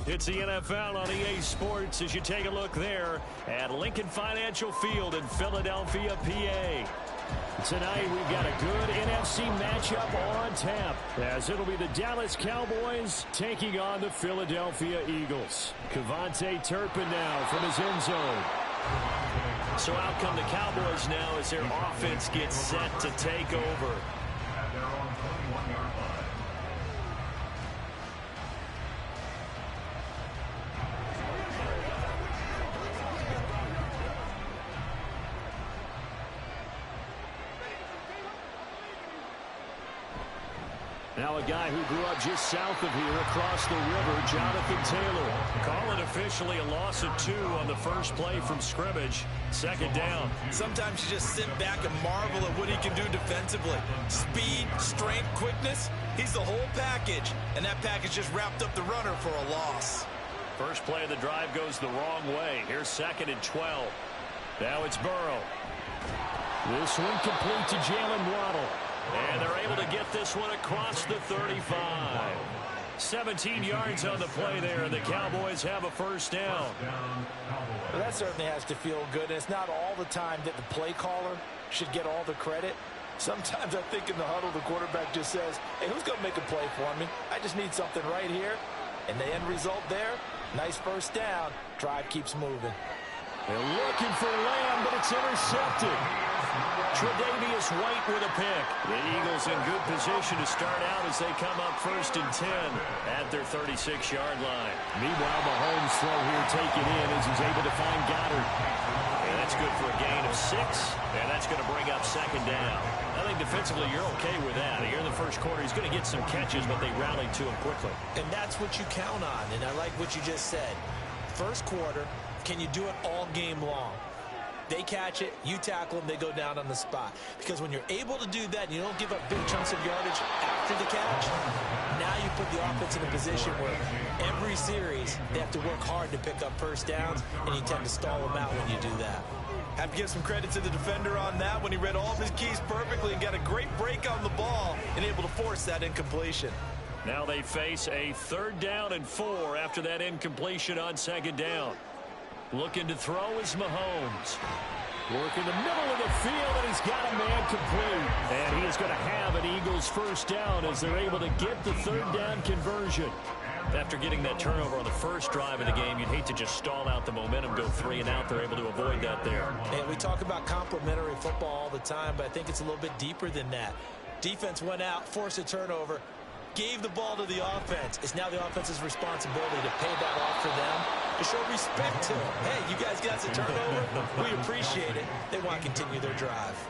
It's the NFL on EA Sports as you take a look there at Lincoln Financial Field in Philadelphia, PA. Tonight we've got a good NFC matchup on tap as it'll be the Dallas Cowboys taking on the Philadelphia Eagles. KaVontae Turpin now from his end zone. So out come the Cowboys now as their offense gets set to take over. Now a guy who grew up just south of here across the river, Jonathan Taylor. Call it officially a loss of 2 on the first play from scrimmage. Second down. Sometimes you just sit back and marvel at what he can do defensively. Speed, strength, quickness. He's the whole package. And that package just wrapped up the runner for a loss. First play of the drive goes the wrong way. Here's 2nd and 12. Now it's Burrow. This one complete to Jalen Waddle. And they're able to get this one across the 35. 17 yards on the play there. The Cowboys have a first down. Well, that certainly has to feel good. And it's not all the time that the play caller should get all the credit. Sometimes I think in the huddle, the quarterback just says, hey, who's going to make a play for me? I just need something right here. And the end result there, nice first down. Drive keeps moving. They're looking for Lamb, but it's intercepted. Tre'Davious White with a pick. The Eagles in good position to start out as they come up 1st and 10 at their 36-yard line. Meanwhile, Mahomes' throw here taken in as he's able to find Goddard. And that's good for a gain of 6, and that's going to bring up 2nd down. I think defensively you're okay with that. Here in the first quarter, he's going to get some catches, but they rallied to him quickly. And that's what you count on, and I like what you just said. First quarter, can you do it all game long? They catch it, you tackle them, they go down on the spot. Because when you're able to do that and you don't give up big chunks of yardage after the catch, now you put the offense in a position where every series they have to work hard to pick up first downs, and you tend to stall them out when you do that. Have to give some credit to the defender on that when he read all of his keys perfectly and got a great break on the ball and able to force that incompletion. Now they face a 3rd down and 4 after that incompletion on 2nd down. Looking to throw is Mahomes. Work in the middle of the field, and he's got a man complete. And he is going to have an Eagles first down as they're able to get the 3rd down conversion. After getting that turnover on the first drive of the game, you'd hate to just stall out the momentum, go 3 and out. They're able to avoid that there. And we talk about complementary football all the time, but I think it's a little bit deeper than that. Defense went out, forced a turnover, gave the ball to the offense. It's now the offense's responsibility to pay that off for them, to show respect to them. Hey, you guys got the turnover. We appreciate it. They want to continue their drive.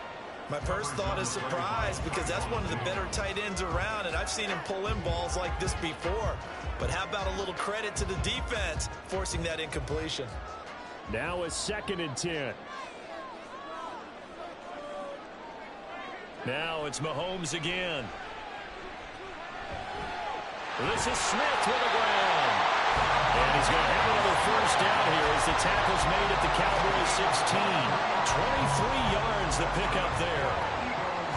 My first thought is surprise because that's one of the better tight ends around, and I've seen him pull in balls like this before. But how about a little credit to the defense forcing that incompletion? Now a 2nd and 10. Now it's Mahomes again. This is Smith with the ground. And he's going to have another first down here as the tackle's made at the Cowboys 16. 23 yards to pick up there.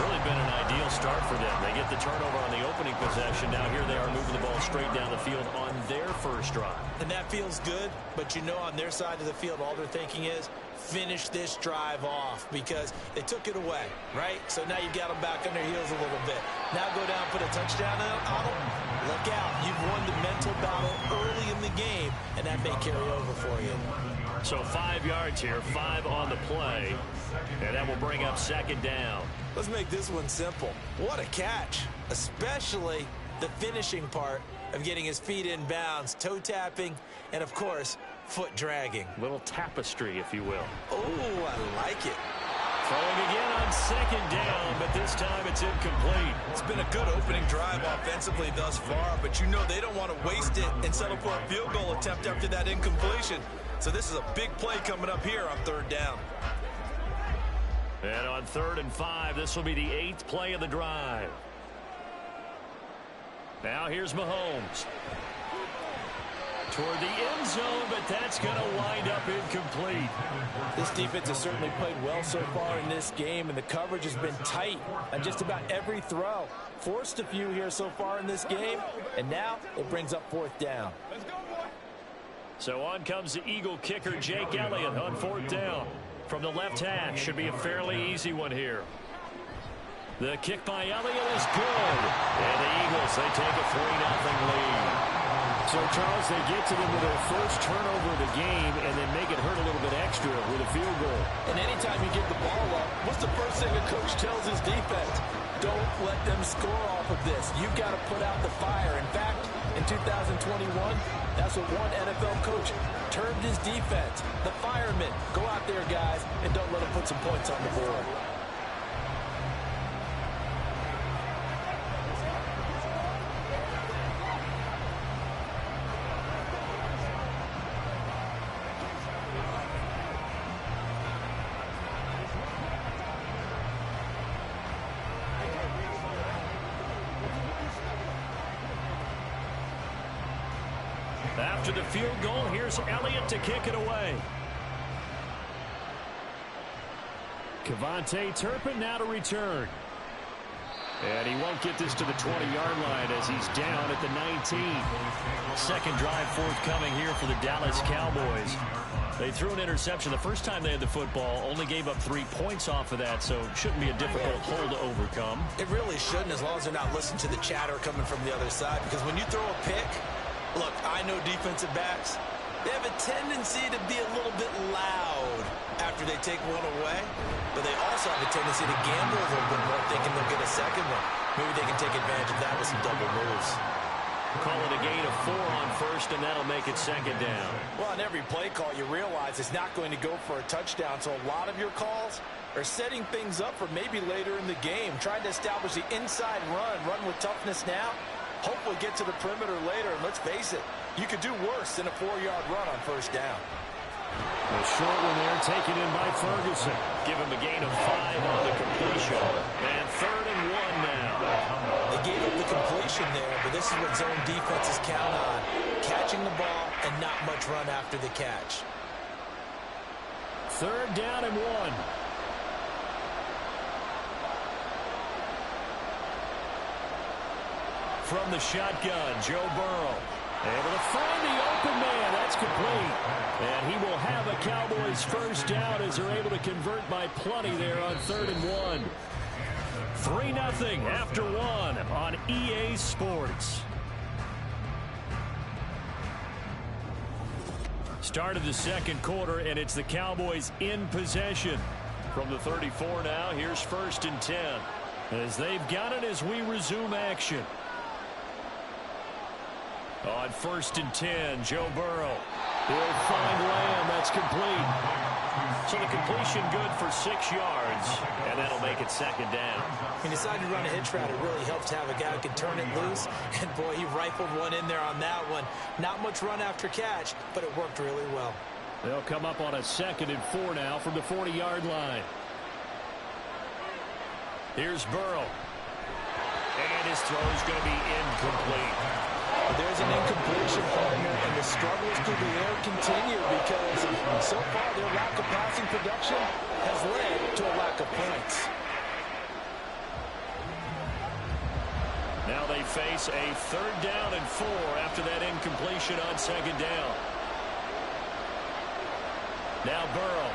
Really been an ideal start for them. They get the turnover on the opening possession. Now here they are moving the ball straight down the field on their first drive. And that feels good, but you know on their side of the field all they're thinking is finish this drive off because they took it away, right? So now you've got them back on their heels a little bit. Now go down, put a touchdown on them. Look out. You've won the mental battle early in the game, and that may carry over for you. So 5 yards here, 5 on the play. And that will bring up second down. Let's make this one simple. What a catch, especially the finishing part of getting his feet in bounds, toe tapping, and of course, foot dragging. Little tapestry, if you will. Oh, I like it. Throwing again on second down, but this time it's incomplete. It's been a good opening drive offensively thus far, but you know they don't want to waste it and settle for a field goal attempt after that incompletion. So this is a big play coming up here on third down. And on 3rd and 5, this will be the 8th play of the drive. Now here's Mahomes. Toward the end zone, but that's going to wind up incomplete. This defense has certainly played well so far in this game, and the coverage has been tight on just about every throw. Forced a few here so far in this game, and now it brings up 4th down. So on comes the Eagle kicker, Jake Elliott, on 4th down. From the left hash, should be a fairly easy one here. The kick by Elliott is good. And the Eagles, they take a 3-0 lead. So, Charles, they get to them with their first turnover of the game and then make it hurt a little bit extra with a field goal. And anytime you get the ball up, what's the first thing a coach tells his defense? Don't let them score off of this. You've got to put out the fire. In fact, in 2021, that's what one NFL coach termed his defense. The firemen. Go out there, guys, and don't let them put some points on the board. After the field goal, here's Elliott to kick it away. KaVontae Turpin now to return. And he won't get this to the 20-yard line as he's down at the 19. Second drive forthcoming here for the Dallas Cowboys. They threw an interception the first time they had the football, only gave up 3 points off of that, so it shouldn't be a difficult hole to overcome. It really shouldn't, as long as they're not listening to the chatter coming from the other side, because when you throw a pick, look, I know defensive backs, they have a tendency to be a little bit loud after they take one away, but they also have a tendency to gamble a little bit more, thinking they'll get a second one. Maybe they can take advantage of that with some double moves. Call it a gain of 4 on first, and that'll make it second down. Well, on every play call, you realize it's not going to go for a touchdown, so a lot of your calls are setting things up for maybe later in the game, trying to establish the inside run with toughness now, hopefully get to the perimeter later, and let's face it, you could do worse than a 4-yard run on first down. A short one there, taken in by Ferguson. Give him a gain of 5 on the completion. And 3rd and 1 now. They gave up the completion there, but this is what zone defenses count on. Catching the ball and not much run after the catch. 3rd down and 1. From the shotgun, Joe Burrow. Able to find the open man. That's complete. And he will have a Cowboys first down as they're able to convert by plenty there on 3rd and 1. 3-0 after 1 on EA Sports. Start of the second quarter, and it's the Cowboys in possession. From the 34 now, here's 1st and 10. As they've got it as we resume action. On 1st and 10, Joe Burrow. He'll find Lamb. That's complete. So the completion good for 6 yards, and that'll make it second down. He decided to run a hitch route. It really helps to have a guy who can turn it loose. And, boy, he rifled one in there on that one. Not much run after catch, but it worked really well. They'll come up on a 2nd and 4 now from the 40-yard line. Here's Burrow. And his throw is going to be incomplete. There's an incompletion, partner, and the struggles through the air continue because so far their lack of passing production has led to a lack of points. Now they face a 3rd down and 4 after that incompletion on 2nd down. Now Burrow.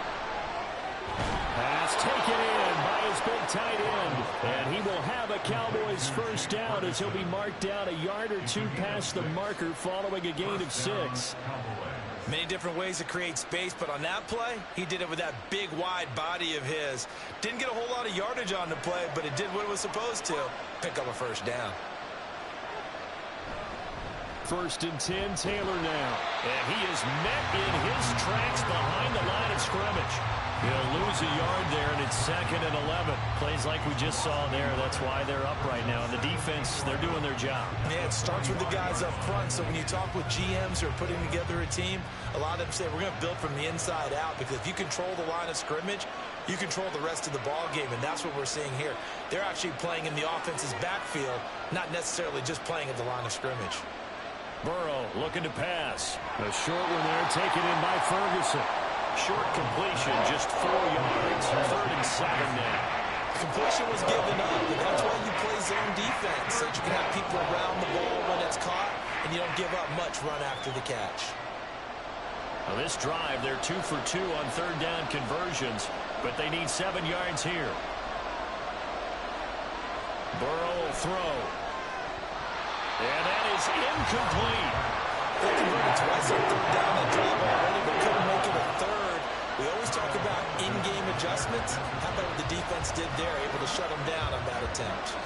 Pass taken in by his big tight end. And he will have a Cowboys first down as he'll be marked down a yard or 2 past the marker following a gain of 6. Many different ways to create space, but on that play, he did it with that big, wide body of his. Didn't get a whole lot of yardage on the play, but it did what it was supposed to. Pick up a first down. 1st and 10, Taylor now. And he is met in his tracks behind the line of scrimmage. He'll lose a yard there, and it's 2nd and 11. Plays like we just saw there. That's why they're up right now. And the defense, they're doing their job. Yeah, it starts with the guys up front. So when you talk with GMs who are putting together a team, a lot of them say we're going to build from the inside out, because if you control the line of scrimmage, you control the rest of the ball game, and that's what we're seeing here. They're actually playing in the offense's backfield, not necessarily just playing at the line of scrimmage. Burrow looking to pass. A short one there, taken in by Ferguson. Short completion, just 4 yards. 3rd and 7 now. Completion was given up, and that's why you play zone defense, so that you can have people around the ball when it's caught, and you don't give up much run after the catch. Now this drive, they're 2 for 2 on 3rd down conversions, but they need 7 yards here. Burrow will throw. And that is incomplete. They converted twice on 3rd down that drive already, but couldn't make it a 3rd. We always talk about in-game adjustments. How about what the defense did there, able to shut them down on that attempt.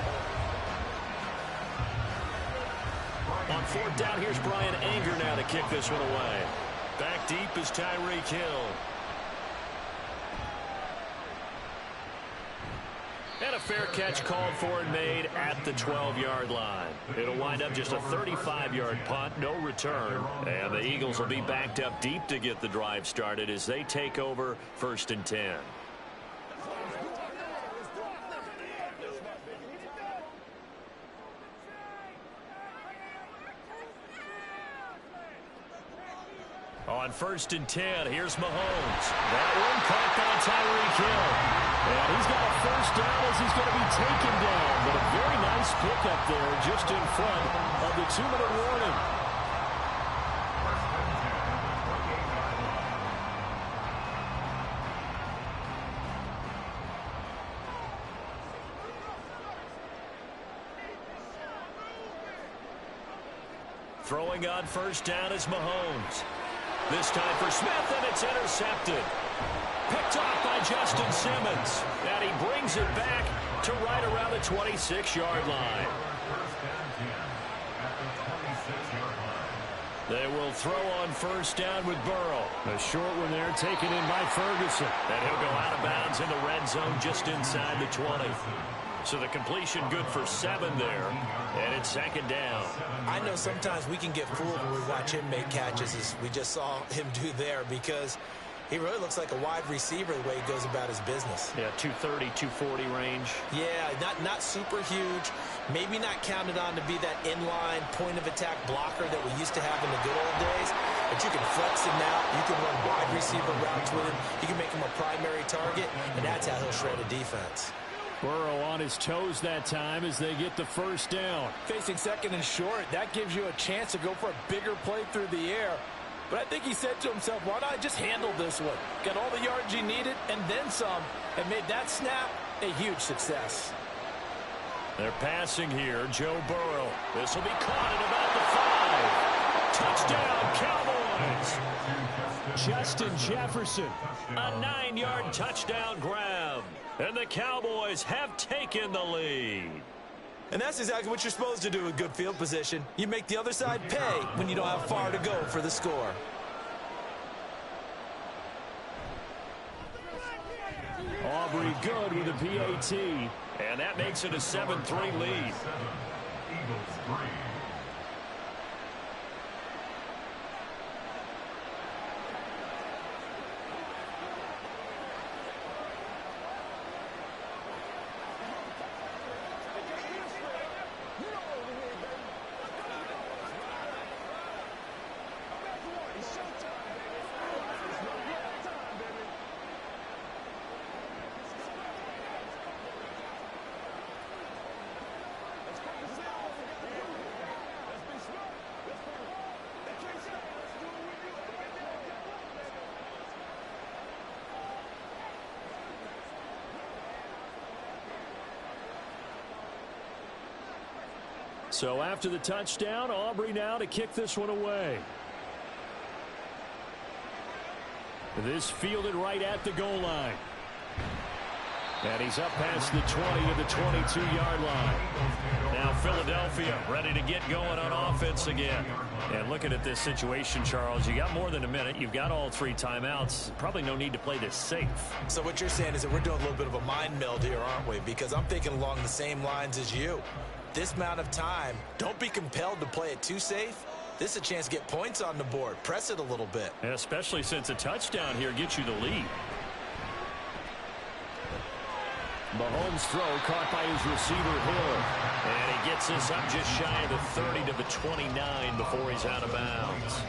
On 4th down, here's Brian Anger now to kick this one away. Back deep is Tyreek Hill. And a fair catch called for and made at the 12-yard line. It'll wind up just a 35-yard punt, no return. And the Eagles will be backed up deep to get the drive started as they take over 1st and 10. On 1st and 10, here's Mahomes. That one caught by Tyreek Hill. And he's got a first down as he's going to be taken down. But a very nice pickup there just in front of the 2-minute warning. Throwing on 1st down is Mahomes. This time for Smith, and it's intercepted. Picked off by Justin Simmons. And he brings it back to right around the 26-yard line. They will throw on 1st down with Burrow. A short one there taken in by Ferguson. And he'll go out of bounds in the red zone just inside the 20. So the completion good for 7 there. And it's 2nd down. I know sometimes we can get fooled when we watch him make catches, as we just saw him do there, because he really looks like a wide receiver the way he goes about his business. Yeah, 230, 240 range. Yeah, not super huge. Maybe not counted on to be that inline point-of-attack blocker that we used to have in the good old days. But you can flex him out. You can run wide receiver routes with him. You can make him a primary target, and that's how he'll shred a defense. Burrow on his toes that time as they get the 1st down. Facing 2nd and short, that gives you a chance to go for a bigger play through the air. But I think he said to himself, why not just handle this one? Got all the yards he needed and then some, and made that snap a huge success. They're passing here. Joe Burrow. This will be caught at about the 5. Touchdown, Cowboys. Justin Jefferson. A 9-yard touchdown grab. And the Cowboys have taken the lead. And that's exactly what you're supposed to do with good field position. You make the other side pay when you don't have far to go for the score. Aubrey good with a PAT. And that makes it a 7-3 lead. Eagles 3. So after the touchdown, Aubrey now to kick this one away. This fielded right at the goal line. And he's up past the 20 to the 22-yard line. Now Philadelphia ready to get going on offense again. And looking at this situation, Charles, you got more than a minute. You've got all 3 timeouts. Probably no need to play this safe. So what you're saying is that we're doing a little bit of a mind meld here, aren't we? Because I'm thinking along the same lines as you. This amount of time, don't be compelled to play it too safe. This is a chance to get points on the board. Press it a little bit. And especially since a touchdown here gets you the lead. Mahomes' throw caught by his receiver, Hill. And he gets this up just shy of the 30 to the 29 before he's out of bounds.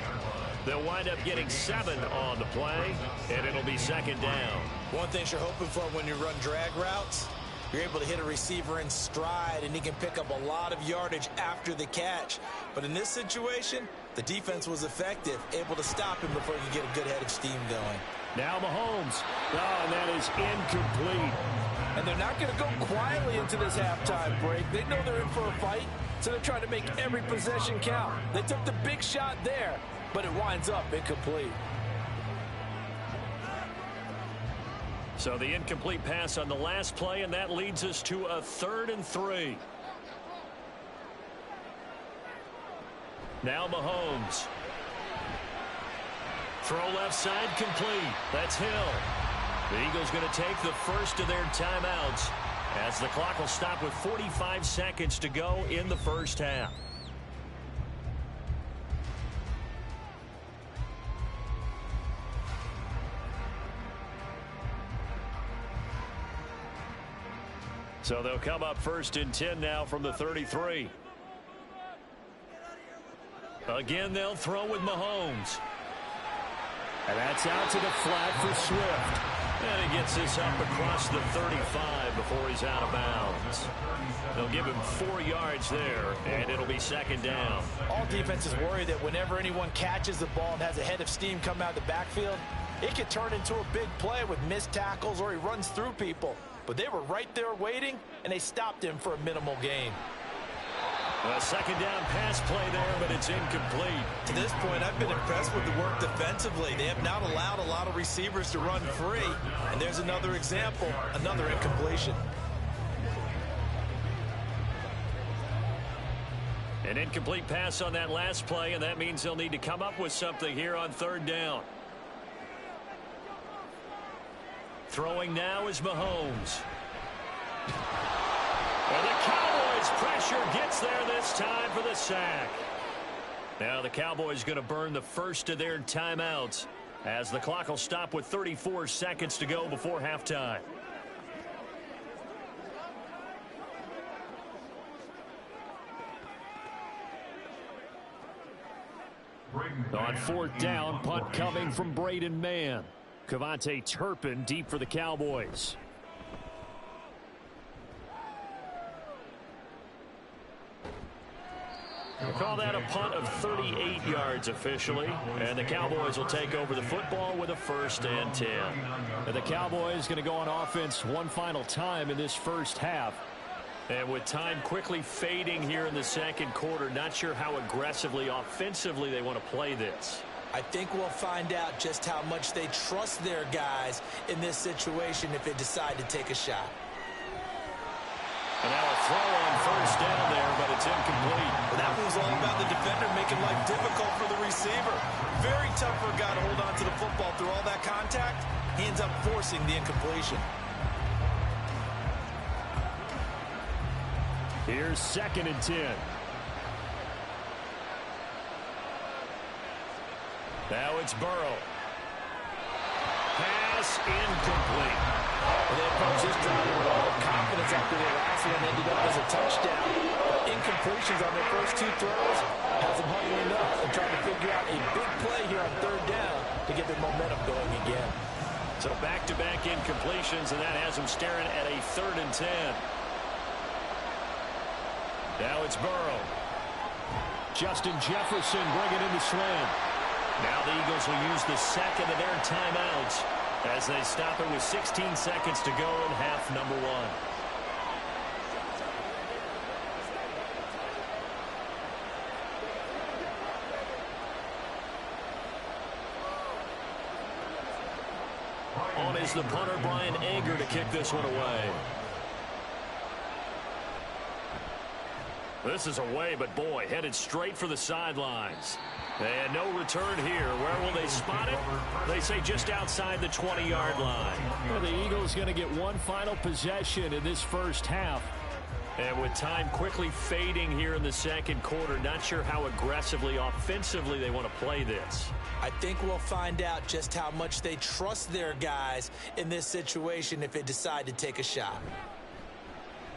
They'll wind up getting 7 on the play, and it'll be second down. One thing you're hoping for when you run drag routes, you're able to hit a receiver in stride, and he can pick up a lot of yardage after the catch. But in this situation, the defense was effective, able to stop him before he could get a good head of steam going. Now Mahomes. Oh, and that is incomplete. And they're not going to go quietly into this halftime break. They know they're in for a fight, so they're trying to make every possession count. They took the big shot there, but it winds up incomplete. So the incomplete pass on the last play, and that leads us to a 3rd and 3. Now Mahomes. Throw left side complete. That's Hill. The Eagles going to take the first of their timeouts as the clock will stop with 45 seconds to go in the first half. So they'll come up 1st and 10 now from the 33. Again, they'll throw with Mahomes. And that's out to the flat for Swift. And he gets this up across the 35 before he's out of bounds. They'll give him 4 yards there, and it'll be second down. All defenses worry that whenever anyone catches the ball and has a head of steam come out of the backfield, it could turn into a big play with missed tackles or he runs through people. But they were right there waiting, and they stopped him for a minimal gain. A second down pass play there, but it's incomplete. To this point, I've been impressed with the work defensively. They have not allowed a lot of receivers to run free. And there's another example, another incompletion. An incomplete pass on that last play, and that means they'll need to come up with something here on 3rd down. Throwing now is Mahomes. And the Cowboys' pressure gets there this time for the sack. Now the Cowboys going to burn the first of their timeouts as the clock will stop with 34 seconds to go before halftime. On 4th down, punt coming from Braden Mann. Cavante Turpin deep for the Cowboys. We'll call that a punt of 38 yards officially, and the Cowboys will take over the football with a 1st and 10. And the Cowboys going to go on offense one final time in this first half. And with time quickly fading here in the second quarter, not sure how aggressively, offensively they want to play this. I think we'll find out just how much they trust their guys in this situation if they decide to take a shot. And now a throw on 1st down there, but it's incomplete. Well, that was all about the defender making life difficult for the receiver. Very tough for a guy to hold on to the football through all that contact. He ends up forcing the incompletion. Here's 2nd and 10. Now it's Burrow. Pass incomplete. Well, they approached this drive with a lot of confidence after their last one ended up as a touchdown. But incompletions on their first 2 throws has them huddling up and trying to figure out a big play here on 3rd down to get their momentum going again. So back-to-back incompletions, and that has them staring at a 3rd and 10. Now it's Burrow. Justin Jefferson bringing in the slam. Now the Eagles will use the second of their timeouts as they stop it with 16 seconds to go in half number 1. is the punter, Brian Anger, to kick this one away. This is away, but boy, headed straight for the sidelines. And no return here. Where will they spot it? They say just outside the 20-yard line. Well, the Eagles going to get one final possession in this first half. And with time quickly fading here in the second quarter, not sure how aggressively, offensively they want to play this. I think we'll find out just how much they trust their guys in this situation if they decide to take a shot.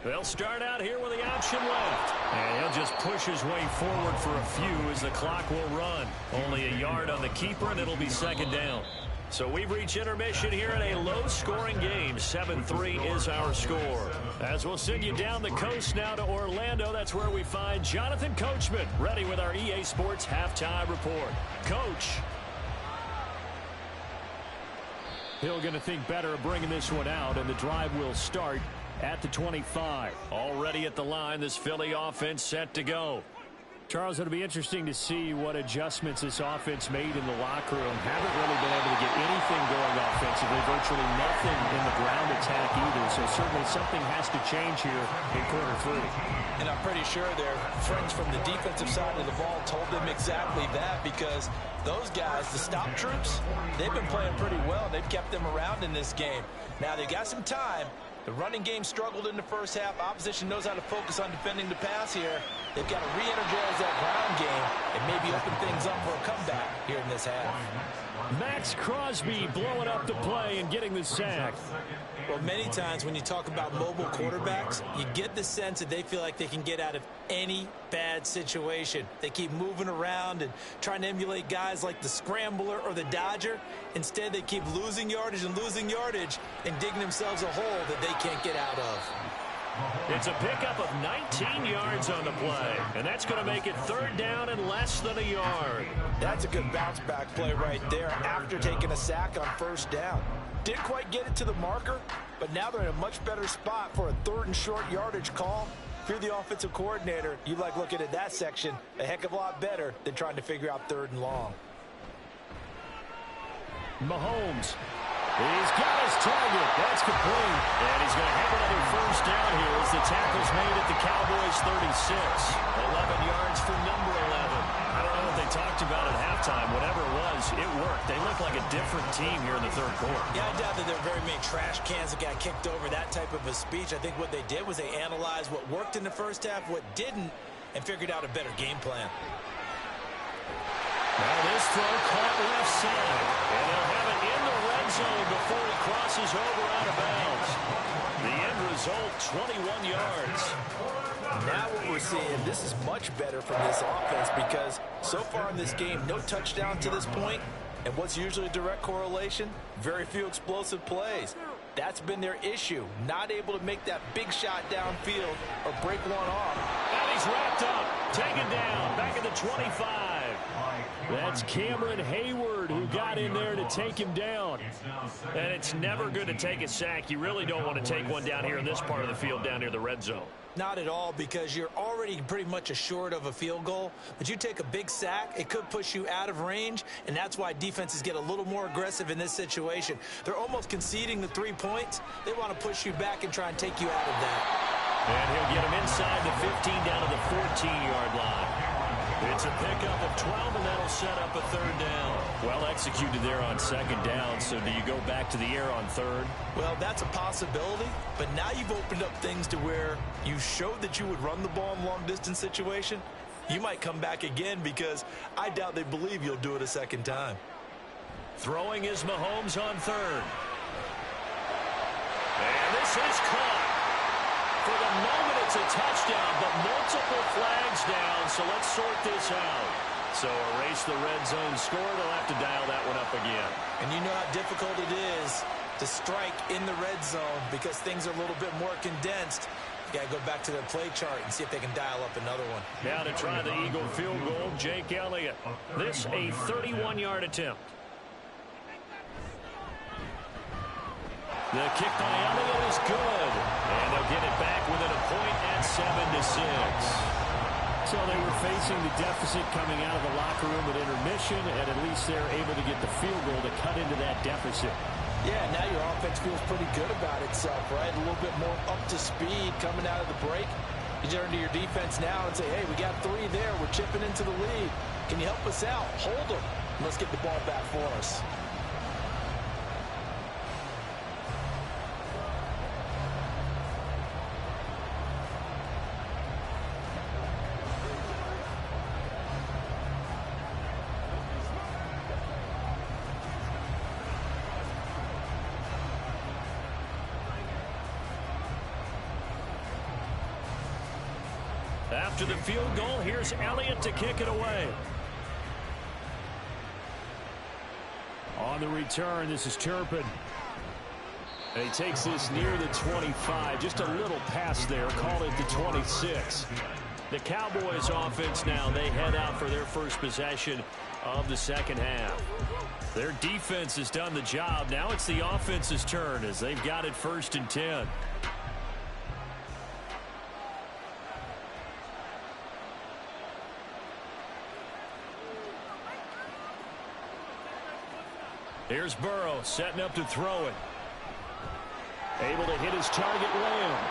They'll start out here with the option left. And he'll just push his way forward for a few as the clock will run. Only a yard on the keeper, and it'll be second down. So we've reached intermission here in a low-scoring game. 7-3 is our score. As we'll send you down the coast now to Orlando, that's where we find Jonathan Coachman, ready with our EA Sports Halftime Report. Coach. Hill going to think better of bringing this one out, and the drive will start at the 25. Already at the line, this Philly offense set to go. Charles, it'll be interesting to see what adjustments this offense made in the locker room. Haven't really been able to get anything going offensively, virtually nothing in the ground attack either. So certainly something has to change here in quarter three. And I'm pretty sure their friends from the defensive side of the ball told them exactly that, because those guys, the stop troops, they've been playing pretty well. They've kept them around in this game. Now they got some time. The running game struggled in the first half. Opposition knows how to focus on defending the pass here. They've got to re-energize that ground game and maybe open things up for a comeback here in this half. Max Crosby blowing up the play and getting the sack. Well, many times when you talk about mobile quarterbacks, you get the sense that they feel like they can get out of any bad situation. They keep moving around and trying to emulate guys like the Scrambler or the Dodger. Instead, they keep losing yardage and digging themselves a hole that they can't get out of. It's a pickup of 19 yards on the play, and that's going to make it third down and less than a yard. That's a good bounce-back play right there after taking a sack on first down. Didn't quite get it to the marker, but now they're in a much better spot for a third and short yardage call. If you're the offensive coordinator, you like looking at that section a heck of a lot better than trying to figure out third and long. Mahomes. He's got his target. That's complete. And he's going to have another first down here as the tackle's made at the Cowboys' 36. 11 yards for number 11. I don't know what they talked about at halftime. Whatever it was, it worked. They look like a different team here in the third quarter. Yeah, I doubt that there are very many trash cans that got kicked over that type of a speech. I think what they did was they analyzed what worked in the first half, what didn't, and figured out a better game plan. Now this throw caught left side. And they'll have it in the red zone before he crosses over out of bounds. The end result, 21 yards. Now what we're seeing, this is much better from this offense, because so far in this game, no touchdown to this point. And what's usually a direct correlation? Very few explosive plays. That's been their issue. Not able to make that big shot downfield or break one off. And he's wrapped up, taken down, back at the 25. That's Cameron Hayward who got in there to take him down. And it's never good to take a sack. You really don't want to take one down here in this part of the field down near the red zone. Not at all, because you're already pretty much assured of a field goal. But you take a big sack, it could push you out of range, and that's why defenses get a little more aggressive in this situation. They're almost conceding the 3 points. They want to push you back and try and take you out of that. And he'll get him inside the 15 down to the 14-yard line. It's a pickup of 12, and that'll set up a third down. Well executed there on second down, so do you go back to the air on third? Well, that's a possibility, but now you've opened up things to where you showed that you would run the ball in long-distance situation. You might come back again, because I doubt they believe you'll do it a second time. Throwing is Mahomes on third. And this is caught. For the moment, it's a touchdown, but multiple flags down, so let's sort this out. So erase the red zone score. They'll have to dial that one up again. And you know how difficult it is to strike in the red zone because things are a little bit more condensed. You got to go back to their play chart and see if they can dial up another one. Now to try the Eagle field goal, Jake Elliott. This a 31-yard attempt. The kick by Elliott is good. And they'll get it back within a point at 7-6. So they were facing the deficit coming out of the locker room at intermission, and at least they're able to get the field goal to cut into that deficit. Yeah, now your offense feels pretty good about itself, right? A little bit more up to speed coming out of the break. You turn to your defense now and say, hey, we got 3 there. We're chipping into the lead. Can you help us out? Hold them. Let's get the ball back for us. After the field goal, here's Elliott to kick it away. On the return, this is Turpin. And he takes this near the 25. Just a little pass there. Call it the 26. The Cowboys offense now, they head out for their first possession of the second half. Their defense has done the job. Now it's the offense's turn as they've got it 1st and 10. Here's Burrow setting up to throw it. Able to hit his target, Lamb.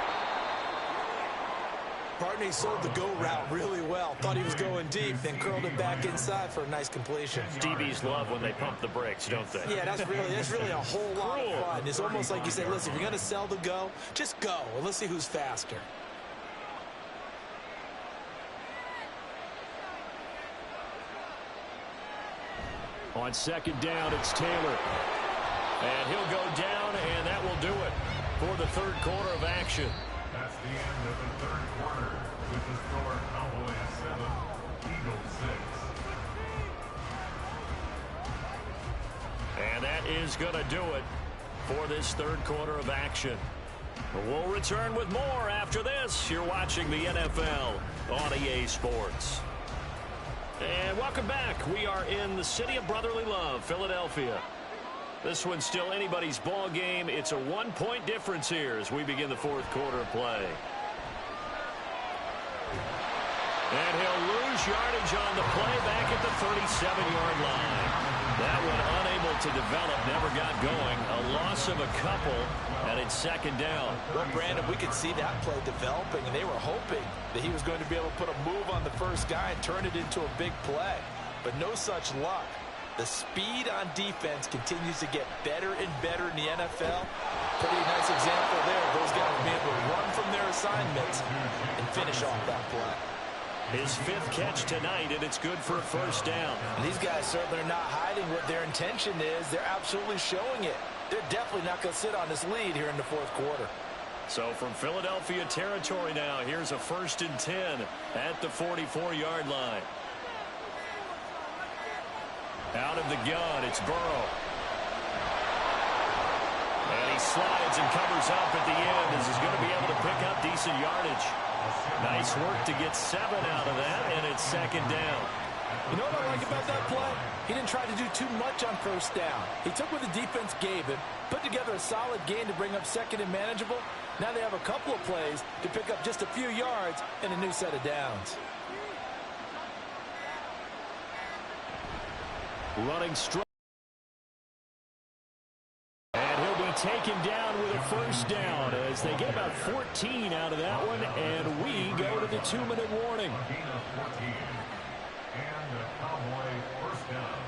Barney sold the go route really well. Thought he was going deep, then curled it back inside for a nice completion. DBs love when they pump the brakes, don't they? Yeah, that's really a whole lot of fun. It's almost like you say, listen, if you're going to sell the go, just go, and let's see who's faster. On 2nd down, it's Taylor. And he'll go down, and that will do it for the 3rd quarter of action. That's the end of the 3rd quarter with the score Cowboys 7, Eagles 6. And that is going to do it for this 3rd quarter of action. We'll return with more after this. You're watching the NFL on EA Sports. And welcome back. We are in the city of brotherly love, Philadelphia. This one's still anybody's ball game. It's a 1-point difference here as we begin the 4th quarter of play. And he'll lose yardage on the play back at the 37-yard line. That one unable to develop, never got going. A loss of a couple, and it's 2nd down. Well, Brandon, we could see that play developing, and they were hoping that he was going to be able to put a move on the first guy and turn it into a big play. But no such luck. The speed on defense continues to get better and better in the NFL. Pretty nice example there of those guys being able to run from their assignments and finish off that play. His 5th catch tonight, and it's good for a 1st down. And these guys certainly are not hiding what their intention is. They're absolutely showing it. They're definitely not going to sit on this lead here in the 4th quarter. So from Philadelphia territory now, here's a 1st and 10 at the 44-yard line. Out of the gun, it's Burrow. And he slides and covers up at the end as he's going to be able to pick up decent yardage. Nice work to get 7 out of that, and it's 2nd down. You know what I like about that play? He didn't try to do too much on 1st down. He took what the defense gave him, put together a solid gain to bring up 2nd and manageable. Now they have a couple of plays to pick up just a few yards and a new set of downs. Running straight. And he'll be taken down with a 1st down as they get about 14 out of that one, and we go to the 2-minute warning. Gain of 14. And the Cowboy 1st down.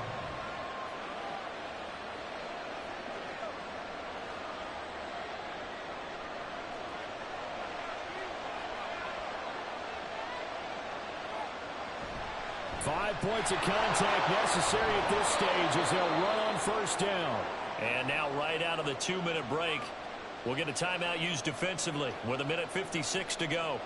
Five points of contact necessary at this stage as they'll run on 1st down. And now right out of the 2-minute break, we'll get a timeout used defensively with 1:56 to go.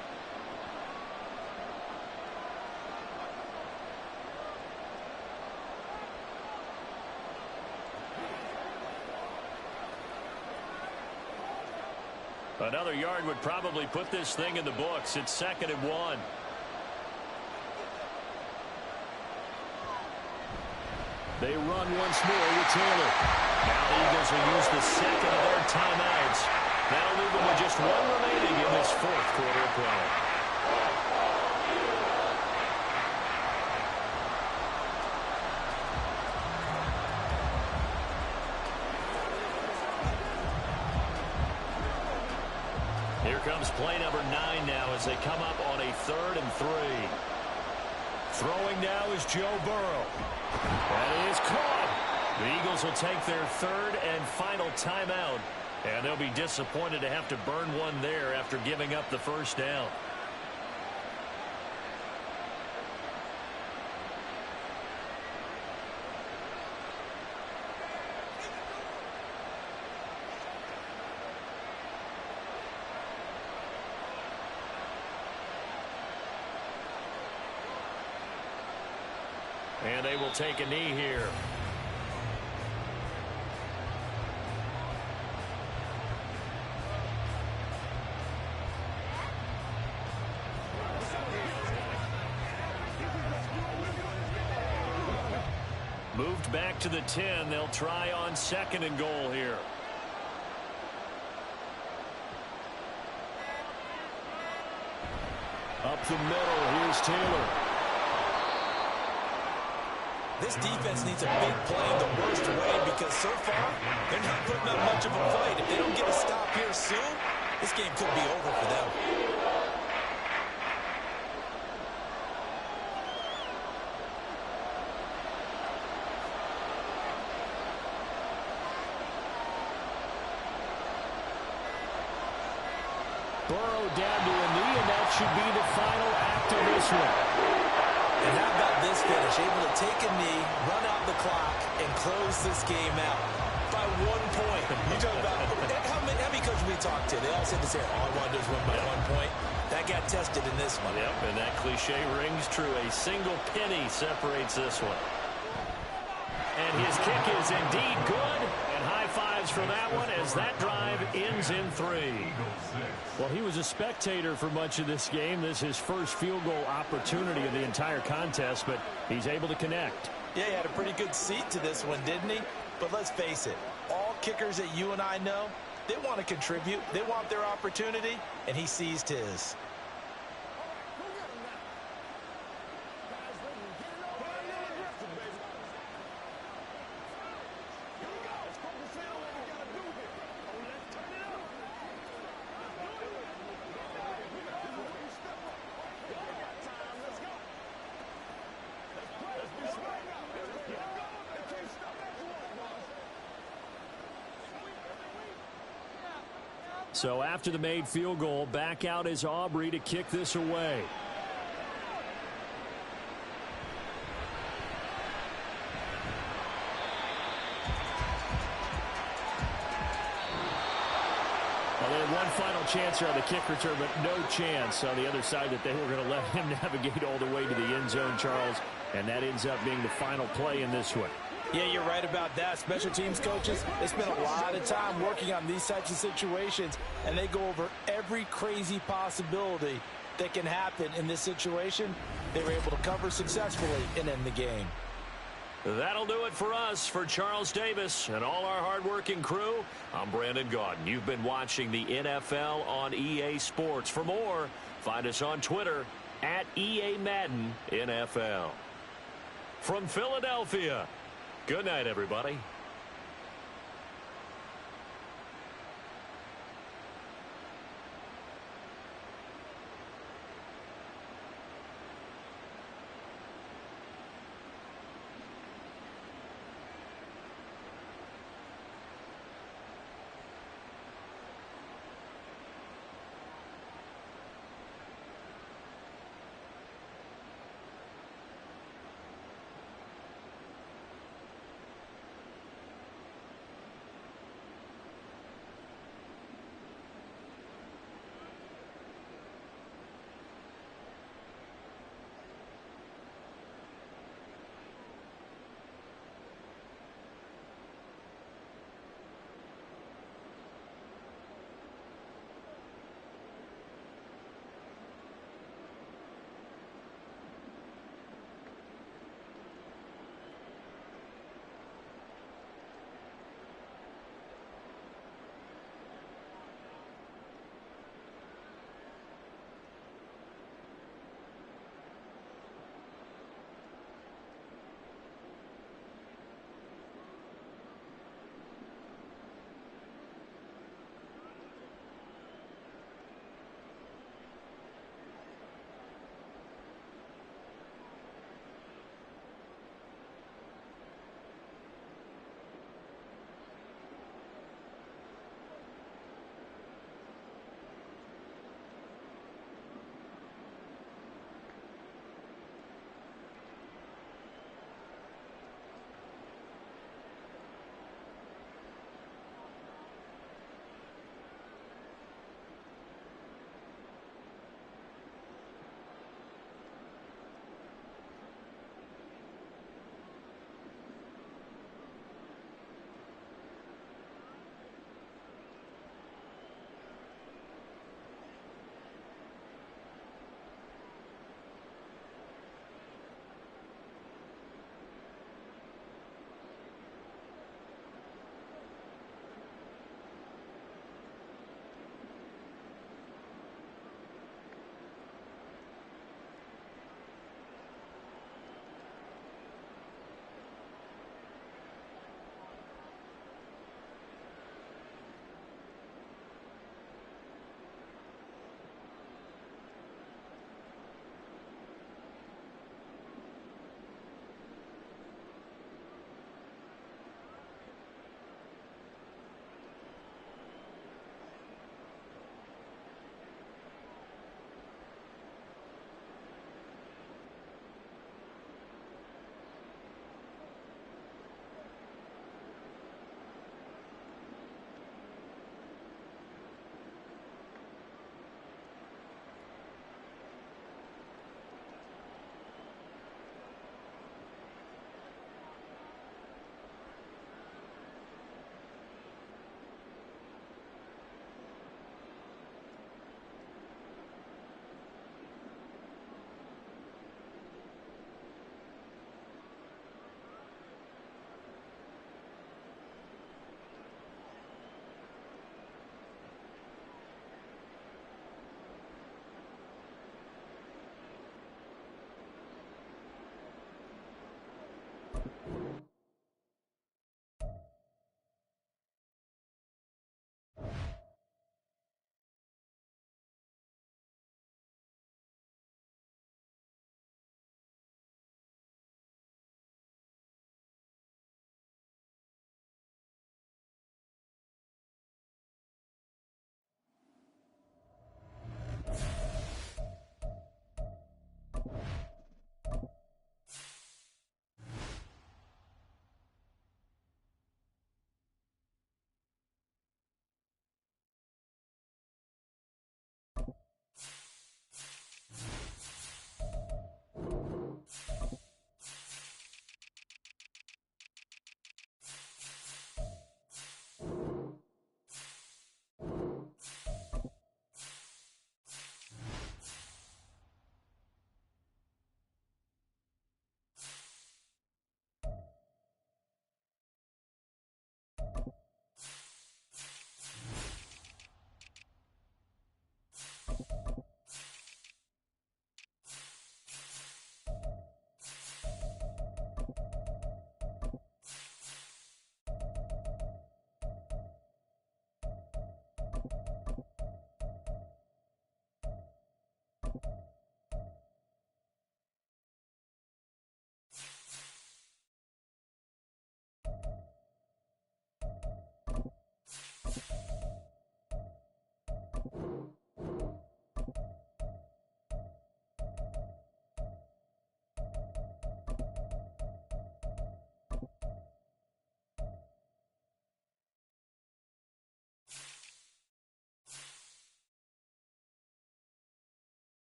Another yard would probably put this thing in the books. It's 2nd and 1. They run once more with Taylor. Now the Eagles will use the 2nd of their timeouts. That'll leave them with just 1 remaining in this 4th quarter of play. comes play number 9 now as they come up on a 3rd and 3. Throwing now is Joe Burrow. That is caught. The Eagles will take their 3rd and final timeout, and they'll be disappointed to have to burn one there after giving up the first down. And they will take a knee here. Moved back to the 10. They'll try on 2nd and goal here. Up the middle, here's Taylor. This defense needs a big play in the worst way because so far, they're not putting up much of a fight. If they don't get a stop here soon, this game could be over for them. Burrow down to a knee, and that should be the final act of this one. And how about this finish? Able to take a knee, run out the clock, and close this game out by 1 point. You talk about how many coaches we talked to? They all said this here, all I want to do is win by 1 point. That got tested in this one. Yep, and that cliche rings true. A single penny separates this one. And his kick is indeed good. And high fives for that one as that drive ends in 3. Well, he was a spectator for much of this game. This is his first field goal opportunity of the entire contest, but he's able to connect. Yeah, he had a pretty good seat to this one, didn't he? But let's face it, all kickers that you and I know, they want to contribute. They want their opportunity, and he seized his. So after the made field goal, back out is Aubrey to kick this away. Well, they had one final chance here on the kick return, but no chance on the other side that they were going to let him navigate all the way to the end zone, Charles. And that ends up being the final play in this one. Yeah, you're right about that. Special teams coaches, they spend a lot of time working on these types of situations, and they go over every crazy possibility that can happen in this situation. They were able to cover successfully and end the game. That'll do it for us. For Charles Davis and all our hardworking crew, I'm Brandon Gaudin. You've been watching the NFL on EA Sports. For more, find us on Twitter at EA Madden NFL. From Philadelphia, good night, everybody.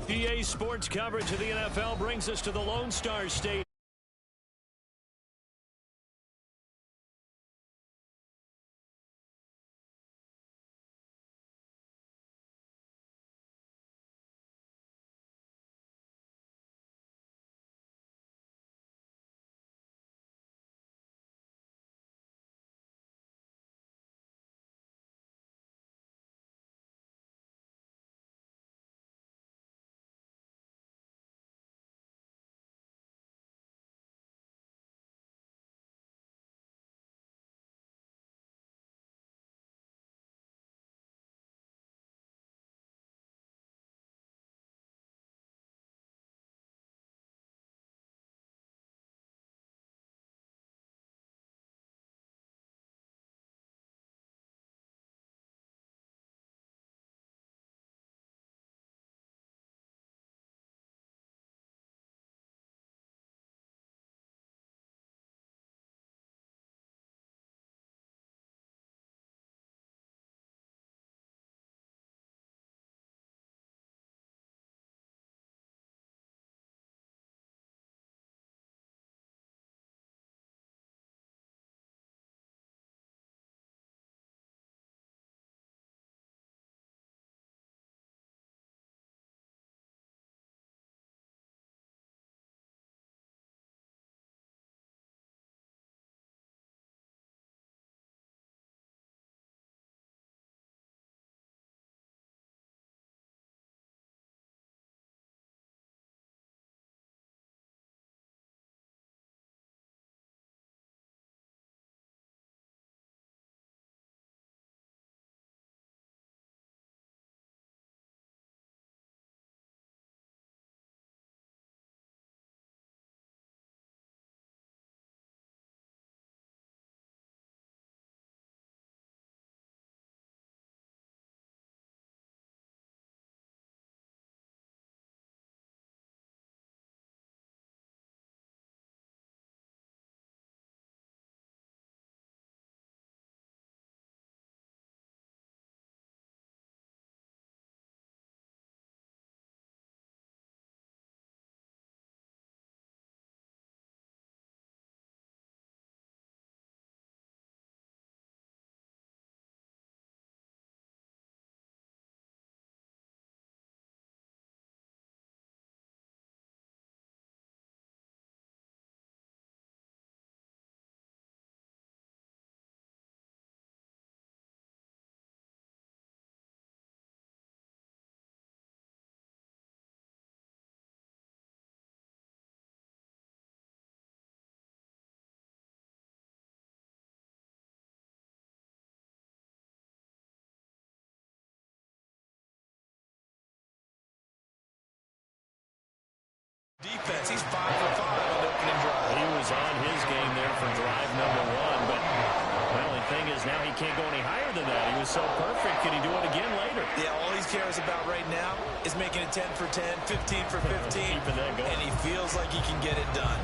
EA Sports coverage of the NFL brings us to the Lone Star State. Defense, he's 5 for 5 on the opening drive. He was on his game there for drive number 1, but the only thing is now he can't go any higher than that. He was so perfect. Can he do it again later? Yeah, all he cares about right now is making it 10 for 10, 15 for 15, Keeping that going. and he feels like he can get it done.